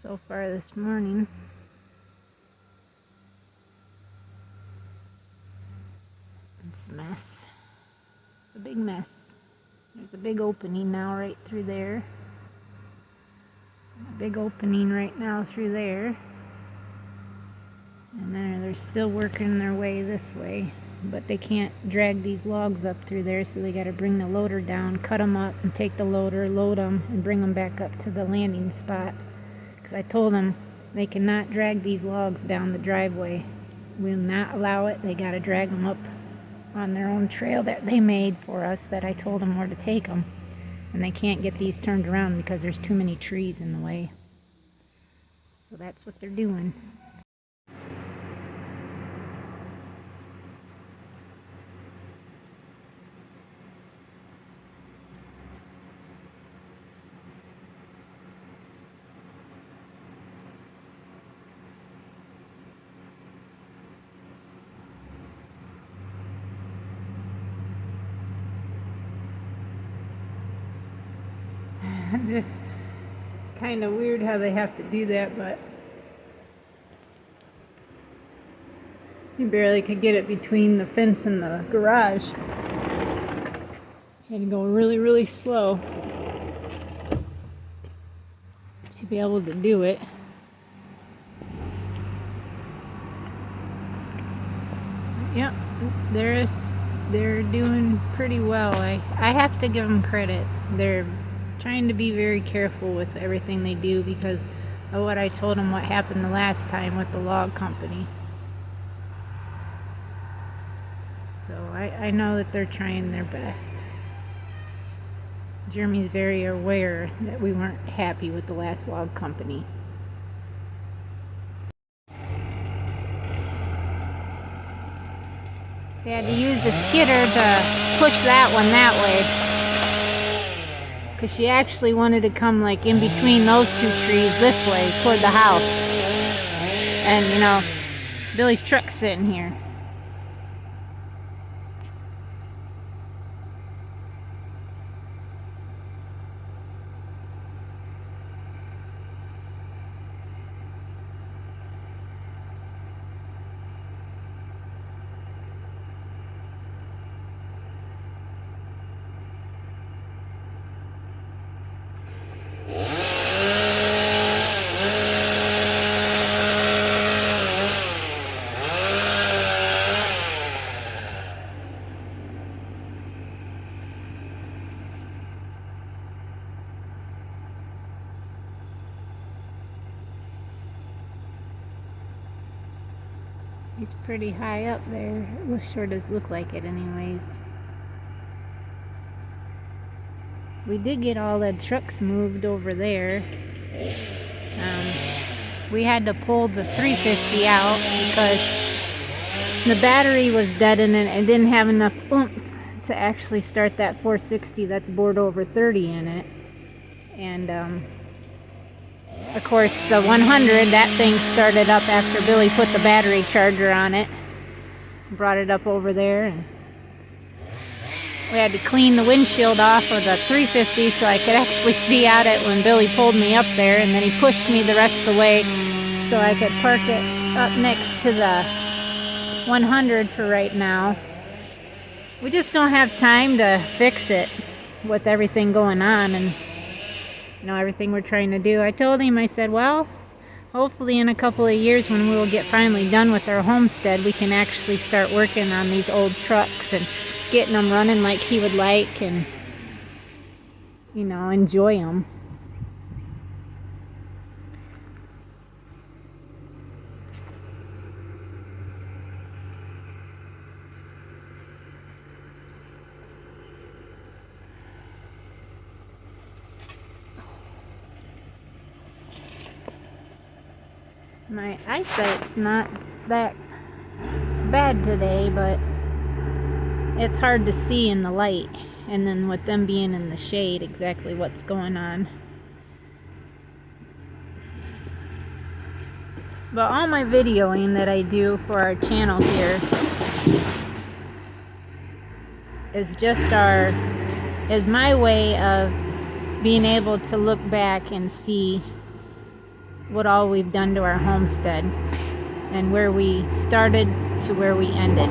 so far this morning. It's a mess. It's a big mess. There's a big opening now right through there. A big opening right now through there. And they're still working their way this way. But they can't drag these logs up through there, so they got to bring the loader down, cut them up, and take the loader, load them, and bring them back up to the landing spot. Because I told them they cannot drag these logs down the driveway. We'll not allow it. They got to drag them up on their own trail that they made for us, that I told them where to take them. And they can't get these turned around because there's too many trees in the way. So that's what they're doing. It's kind of weird how they have to do that, but you barely could get it between the fence and the garage. Had to go really, really slow to be able to do it. Yep, they're doing pretty well. I have to give them credit. They're trying to be very careful with everything they do because of what I told them what happened the last time with the log company. So I know that they're trying their best. Jeremy's very aware that we weren't happy with the last log company. They had to use the skidder to push that one that way. Because she actually wanted to come like in between those two trees this way toward the house. And you know, Billy's truck's sitting here. He's pretty high up there. It sure does look like it anyways. We did get all the trucks moved over there. We had to pull the 350 out because the battery was dead and it didn't have enough oomph to actually start that 460 that's bored over 30 in it. And of course the 100, that thing started up after Billy put the battery charger on it. Brought it up over there, and we had to clean the windshield off of the 350 so I could actually see out it when Billy pulled me up there, and then he pushed me the rest of the way so I could park it up next to the 100 for right now. We just don't have time to fix it with everything going on and you know, everything we're trying to do. I told him, I said, well, hopefully in a couple of years when we will get finally done with our homestead, we can actually start working on these old trucks and getting them running like he would like and, you know, enjoy them. My eyesight's not that bad today, but it's hard to see in the light, and then with them being in the shade exactly what's going on. But all my videoing that I do for our channel here is my way of being able to look back and see what all we've done to our homestead and where we started to where we ended.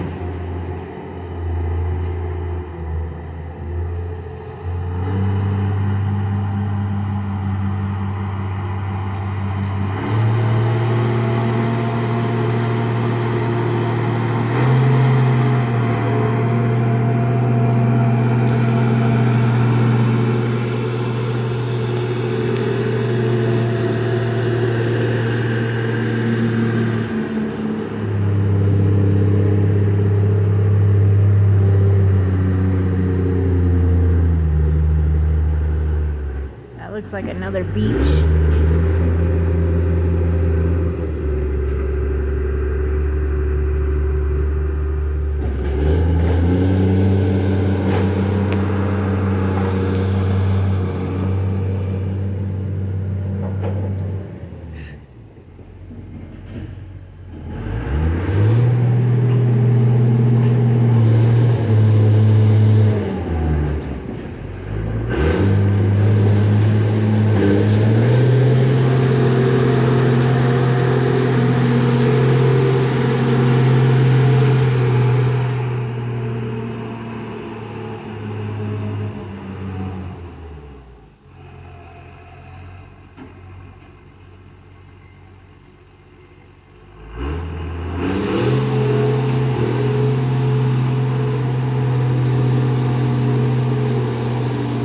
Looks like another beach.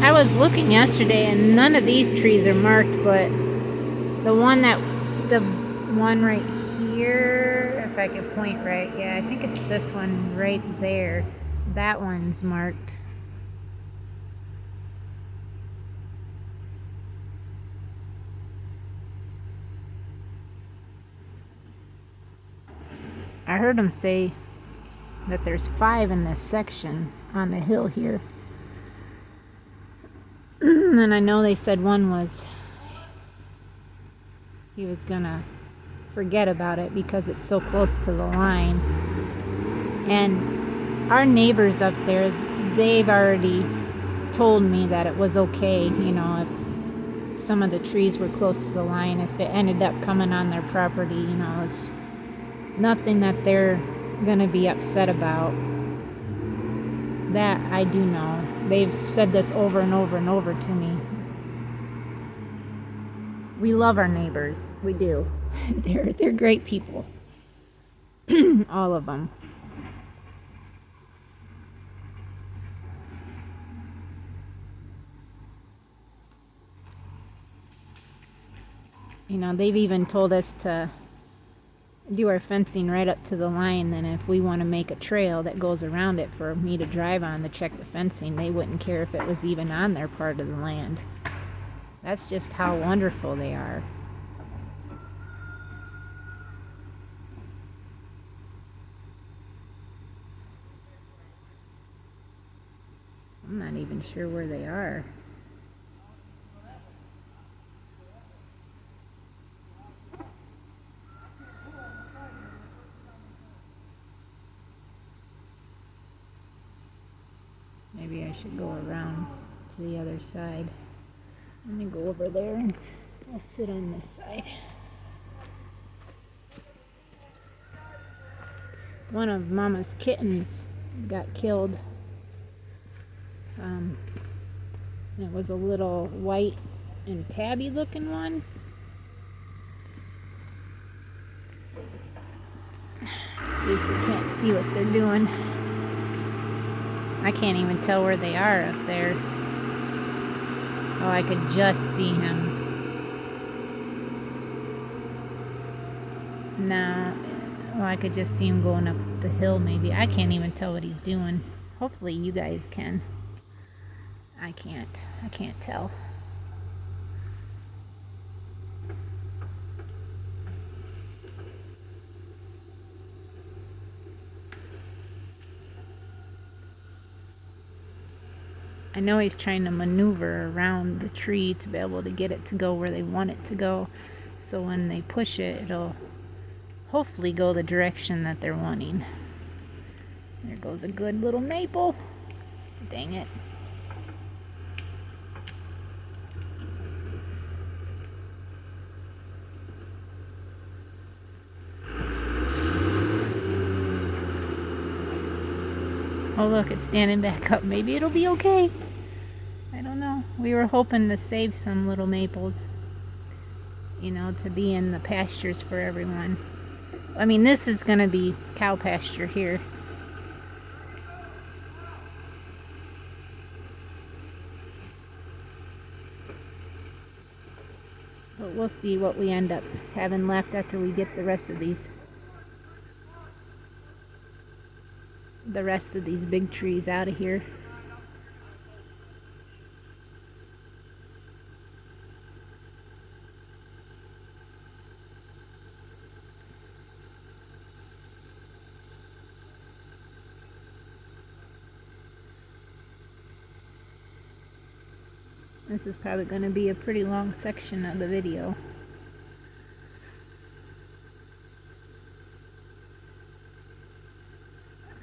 I was looking yesterday and none of these trees are marked, but the one right here, if I could point right, yeah, I think it's this one right there. That one's marked. I heard them say that there's 5 in this section on the hill here. And I know they said one he was gonna forget about it because it's so close to the line. And our neighbors up there, they've already told me that it was okay, you know, if some of the trees were close to the line, if it ended up coming on their property, you know, it's nothing that they're gonna be upset about. That I do know. They've said this over and over and over to me. We love our neighbors. We do. They're great people. All of them. You know, they've even told us to do our fencing right up to the line, and if we want to make a trail that goes around it for me to drive on to check the fencing, they wouldn't care if it was even on their part of the land. That's just how wonderful they are. I'm not even sure where they are. Maybe I should go around to the other side. Let me go over there and I'll sit on this side. One of Mama's kittens got killed. It was a little white and tabby looking one. Let's see if we can't see what they're doing. I can't even tell where they are up there. Oh, I could just see him. No, well, I could just see him going up the hill maybe. I can't even tell what he's doing. Hopefully you guys can. I can't tell. I know he's trying to maneuver around the tree to be able to get it to go where they want it to go. So when they push it, it'll hopefully go the direction that they're wanting. There goes a good little maple. Dang it. Oh look, it's standing back up. Maybe it'll be okay. I don't know. We were hoping to save some little maples, you know, to be in the pastures for everyone. I mean, this is going to be cow pasture here. But we'll see what we end up having left after we get the rest of these big trees out of here. This is probably going to be a pretty long section of the video.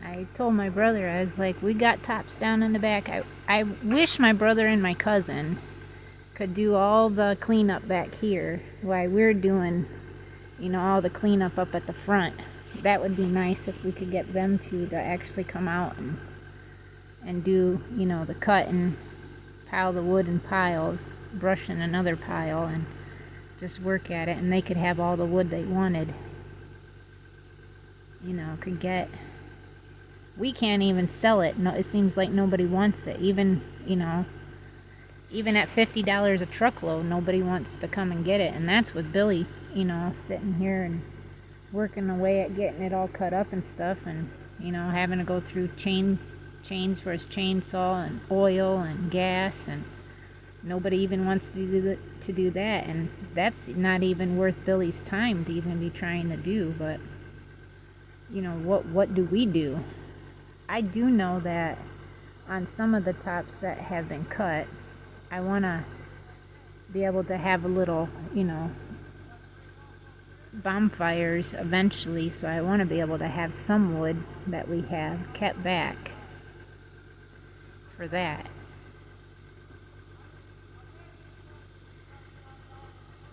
I told my brother, I was like, we got tops down in the back. I wish my brother and my cousin could do all the cleanup back here while we're doing, you know, all the cleanup up at the front. That would be nice if we could get them to actually come out and do, you know, the cut and pile the wood in piles, brush in another pile, and just work at it, and they could have all the wood they wanted. You know, could get... We can't even sell it. No, it seems like nobody wants it. Even, you know, even at $50 a truckload, nobody wants to come and get it. And that's with Billy, you know, sitting here and working away at getting it all cut up and stuff, and, you know, having to go through chains for his chainsaw and oil and gas, and nobody even wants to do that. And that's not even worth Billy's time to even be trying to do. But, you know, what do we do? I do know that on some of the tops that have been cut, I want to be able to have a little, you know, bonfires eventually, so I want to be able to have some wood that we have kept back for that.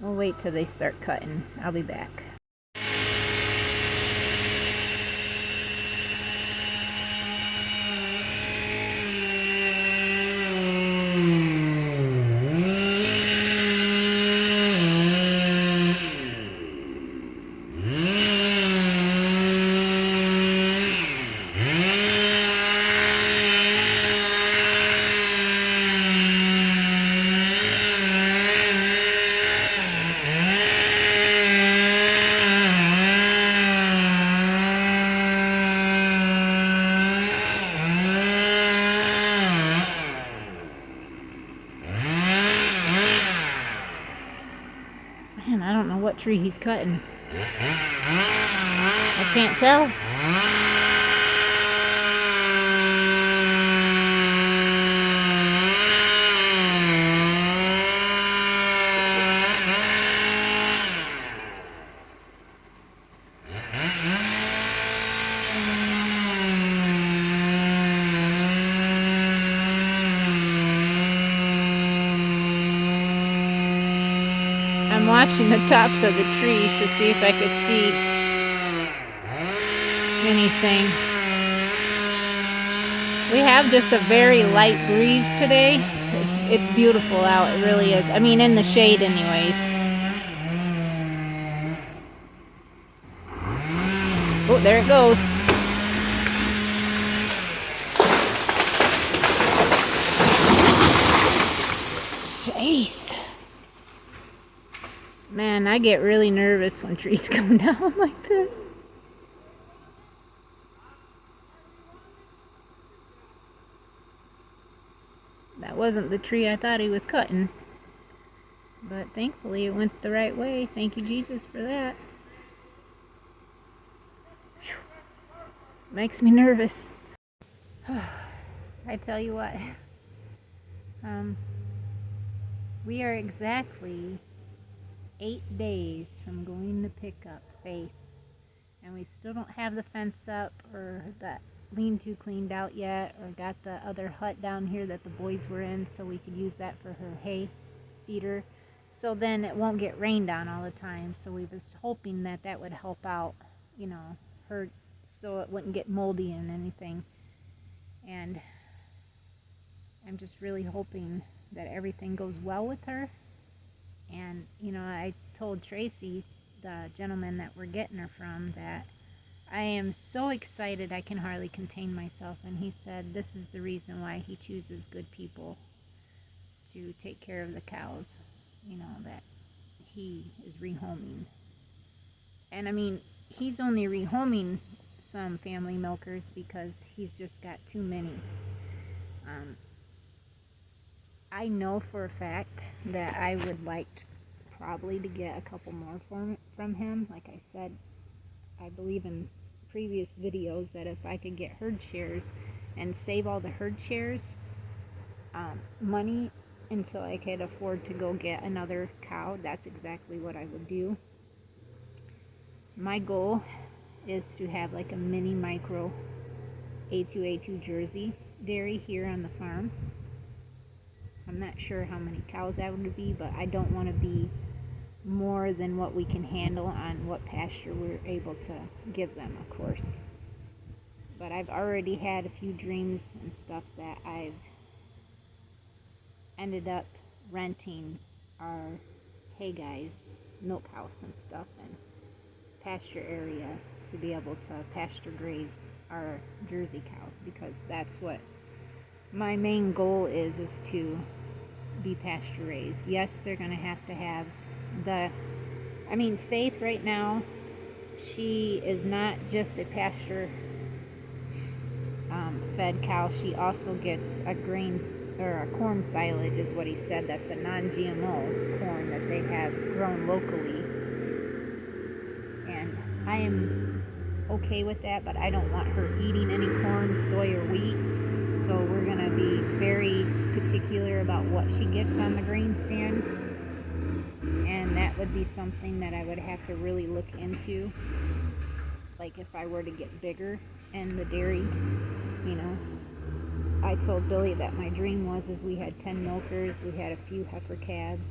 We'll wait till they start cutting. I'll be back. Man, I don't know what tree he's cutting. I can't tell. I'm watching the tops of the trees to see if I could see anything. We have just a very light breeze today. It's beautiful out, it really is. I mean, in the shade anyways. Oh, there it goes. Jeez. Man, I get really nervous when trees come down like this. That wasn't the tree I thought he was cutting. But thankfully it went the right way. Thank you, Jesus, for that. Whew. Makes me nervous. I tell you what. We are exactly 8 days from going to pick up Faith, and we still don't have the fence up or that lean-to cleaned out yet, or got the other hut down here that the boys were in so we could use that for her hay feeder, so then it won't get rained on all the time. So we was hoping that that would help out, you know, her, so it wouldn't get moldy and anything. And I'm just really hoping that everything goes well with her. And, you know, I told Tracy, the gentleman that we're getting her from, that I am so excited I can hardly contain myself. And he said this is the reason why he chooses good people to take care of the cows, you know, that he is rehoming. And I mean, he's only rehoming some family milkers because he's just got too many. I know for a fact that I would like probably to get a couple more from him. Like I said, I believe in previous videos that if I could get herd shares and save all the herd shares money until I could afford to go get another cow, that's exactly what I would do. My goal is to have like a mini micro A2 Jersey dairy here on the farm. I'm not sure how many cows that would be, but I don't want to be more than what we can handle on what pasture we're able to give them, of course. But I've already had a few dreams and stuff that I've ended up renting our Hey Guys milk house and stuff and pasture area to be able to pasture graze our Jersey cows, because that's what my main goal is to be pasture raised. Yes, they're going to have Faith right now, she is not just a pasture fed cow. She also gets a grain or a corn silage is what he said. That's a non-GMO corn that they have grown locally. And I am okay with that, but I don't want her eating any corn, soy, or wheat. So we're going to be very particular about what she gets on the grain stand. And that would be something that I would have to really look into. Like if I were to get bigger in the dairy, you know. I told Billy that my dream was we had 10 milkers, we had a few heifer calves,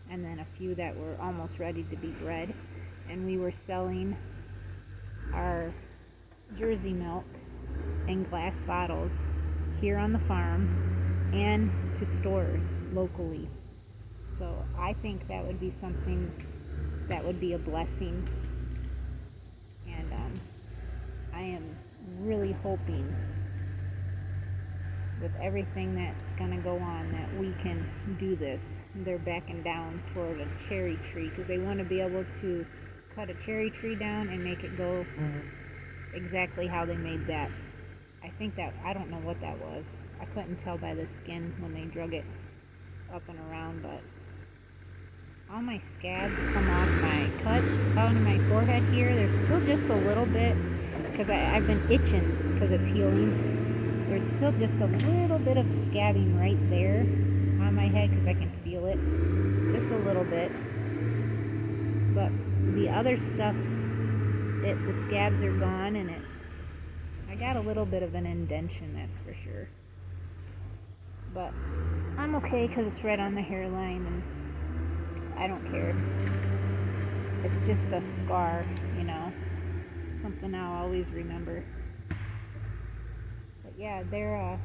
and then a few that were almost ready to be bred. And we were selling our Jersey milk in glass bottles here on the farm and to stores locally. So I think that would be something that would be a blessing. And I am really hoping with everything that's going to go on that we can do this. They're backing down toward a cherry tree because they want to be able to cut a cherry tree down and make it go exactly how they made that. I don't know what that was. I couldn't tell by the skin when they drug it up and around, but all my scabs come off my cuts on my forehead here. There's still just a little bit because I've been itching because it's healing. There's still just a little bit of scabbing right there on my head because I can feel it. Just a little bit. But the other stuff, the scabs are gone, and I got a little bit of an indentation, that's for sure. But I'm okay because it's right on the hairline, and I don't care. It's just a scar, you know. Something I'll always remember. But yeah, they're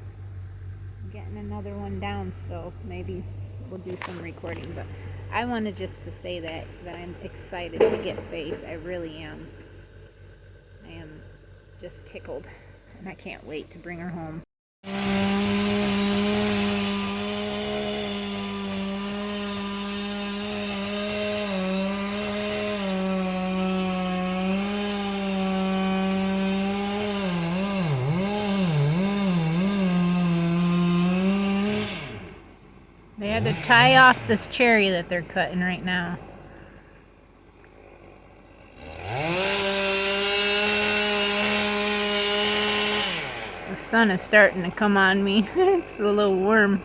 getting another one down, so maybe we'll do some recording. But I wanted just to say that I'm excited to get Faith. I really am. I am just tickled, and I can't wait to bring her home. They had to tie off this cherry that they're cutting right now. The sun is starting to come on me. It's a little worm.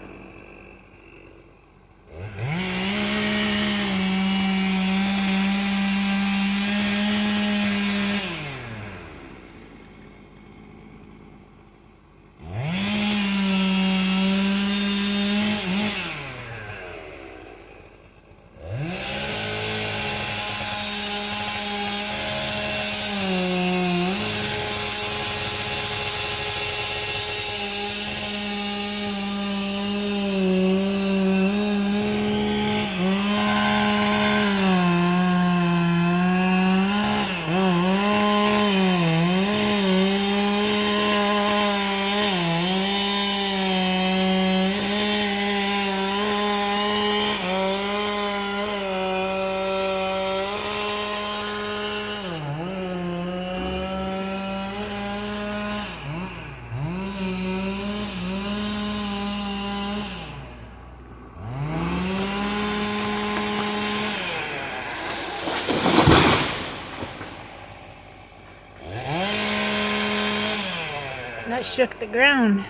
That shook the ground.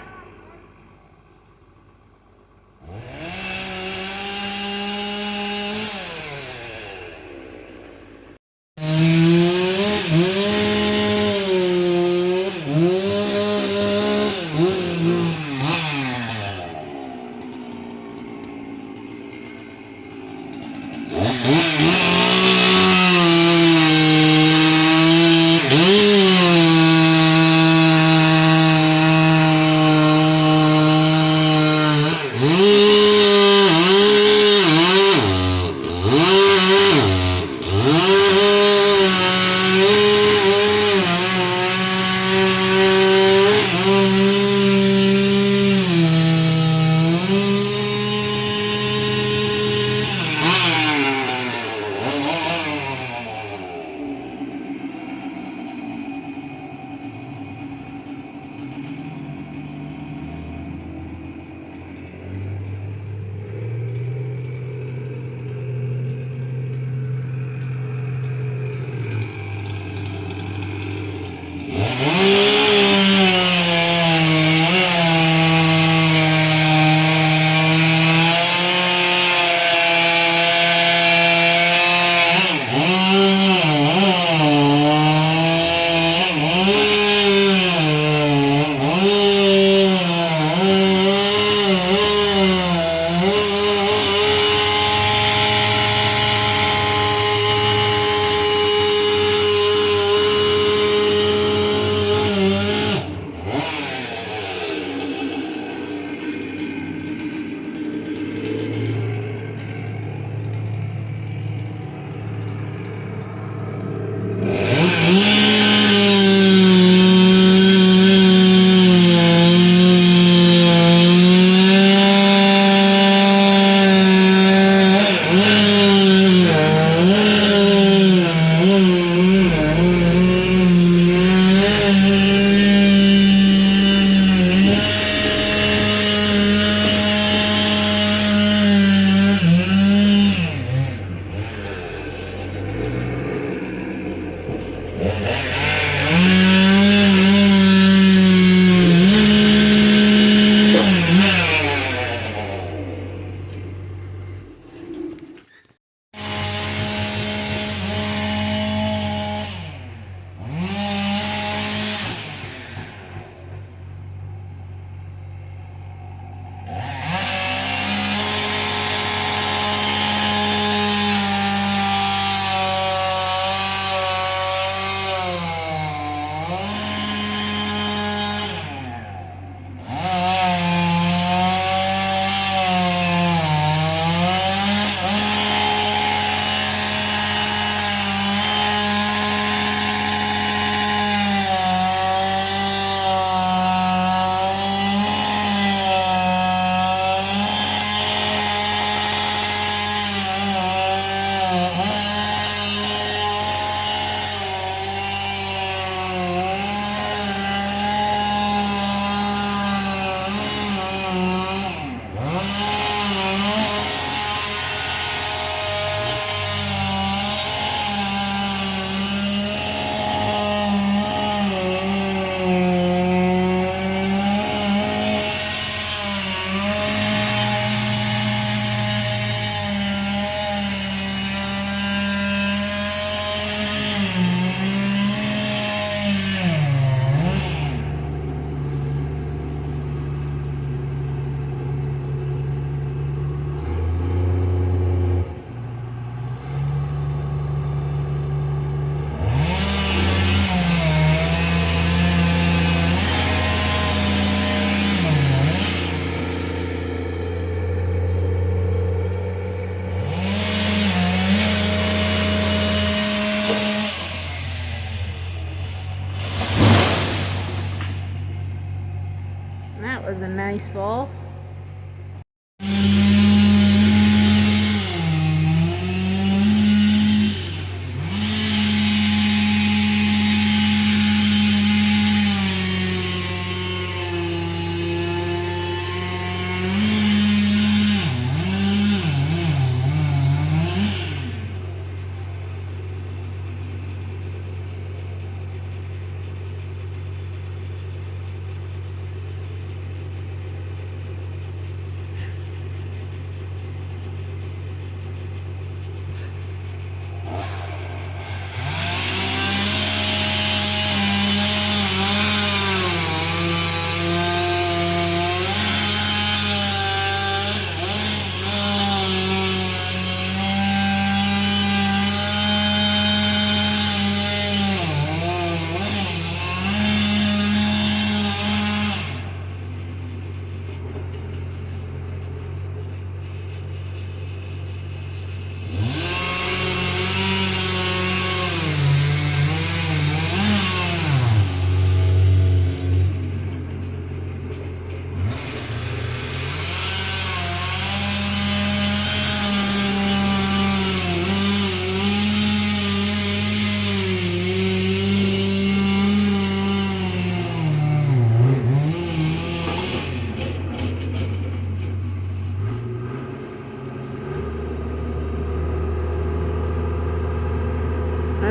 That was a nice fall.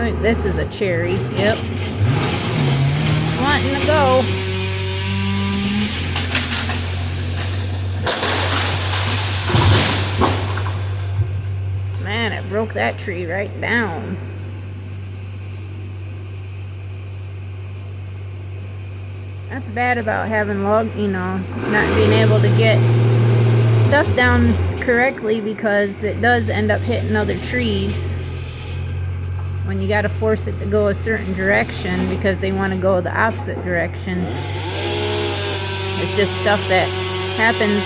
I think this is a cherry. Yep. Wanting to go. Man, it broke that tree right down. That's bad about having not being able to get stuff down correctly, because it does end up hitting other trees when you got to force it to go a certain direction because they want to go the opposite direction. It's just stuff that happens,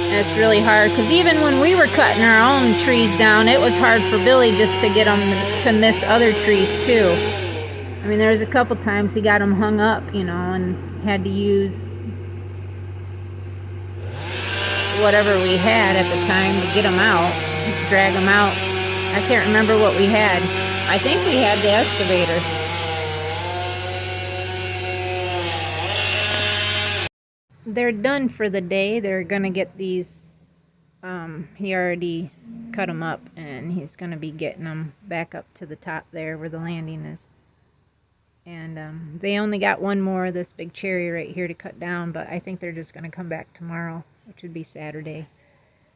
and it's really hard, because even when we were cutting our own trees down, it was hard for Billy just to get them to miss other trees too. I mean, there was a couple times he got them hung up, and had to use whatever we had at the time to get them out, drag them out. I can't remember what we had. I think we had the excavator. They're done for the day. They're gonna get these, he already cut them up, and he's gonna be getting them back up to the top there where the landing is. And they only got one more of this big cherry right here to cut down, but I think they're just gonna come back tomorrow, which would be Saturday.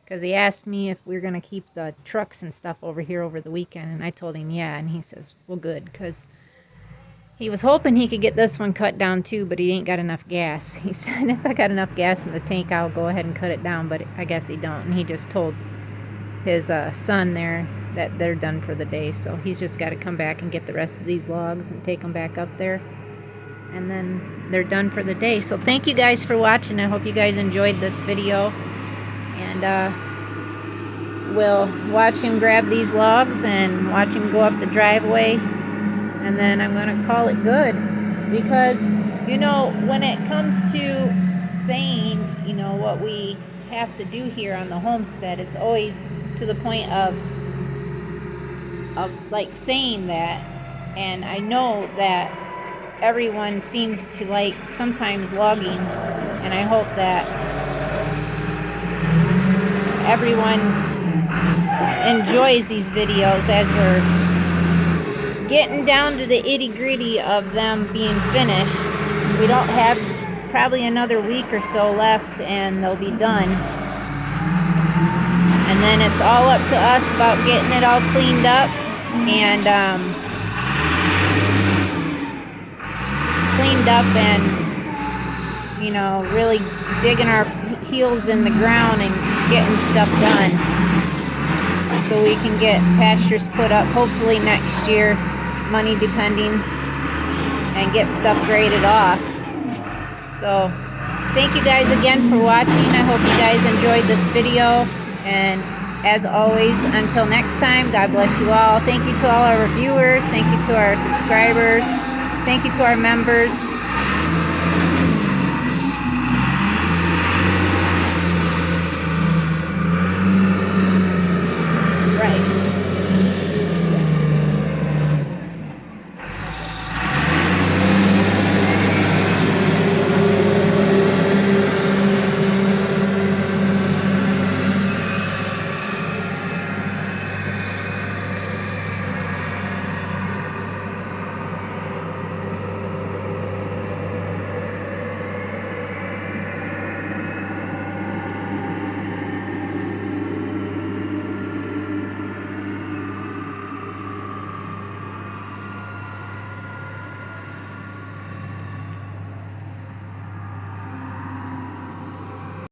Because he asked me if we were going to keep the trucks and stuff over here over the weekend, and I told him yeah, and he says, well, good, because he was hoping he could get this one cut down too, but he ain't got enough gas. He said, if I got enough gas in the tank, I'll go ahead and cut it down, but I guess he don't, and he just told his son there that they're done for the day, so he's just got to come back and get the rest of these logs and take them back up there, and then they're done for the day. So thank you guys for watching. I hope you guys enjoyed this video. And we'll watch him grab these logs and watch him go up the driveway, and then I'm going to call it good. Because, when it comes to saying, what we have to do here on the homestead, it's always to the point of like saying that. And I know that everyone seems to like sometimes logging, and I hope that everyone enjoys these videos as we're getting down to the itty gritty of them being finished. We don't have probably another week or so left, and they'll be done. And then it's all up to us about getting it all cleaned up and really digging our heels in the ground and getting stuff done so we can get pastures put up hopefully next year, money depending, and get stuff graded off. So thank you guys again for watching. I hope you guys enjoyed this video, and as always, until next time, God bless you all. Thank you to all our viewers, thank you to our subscribers, thank you to our members.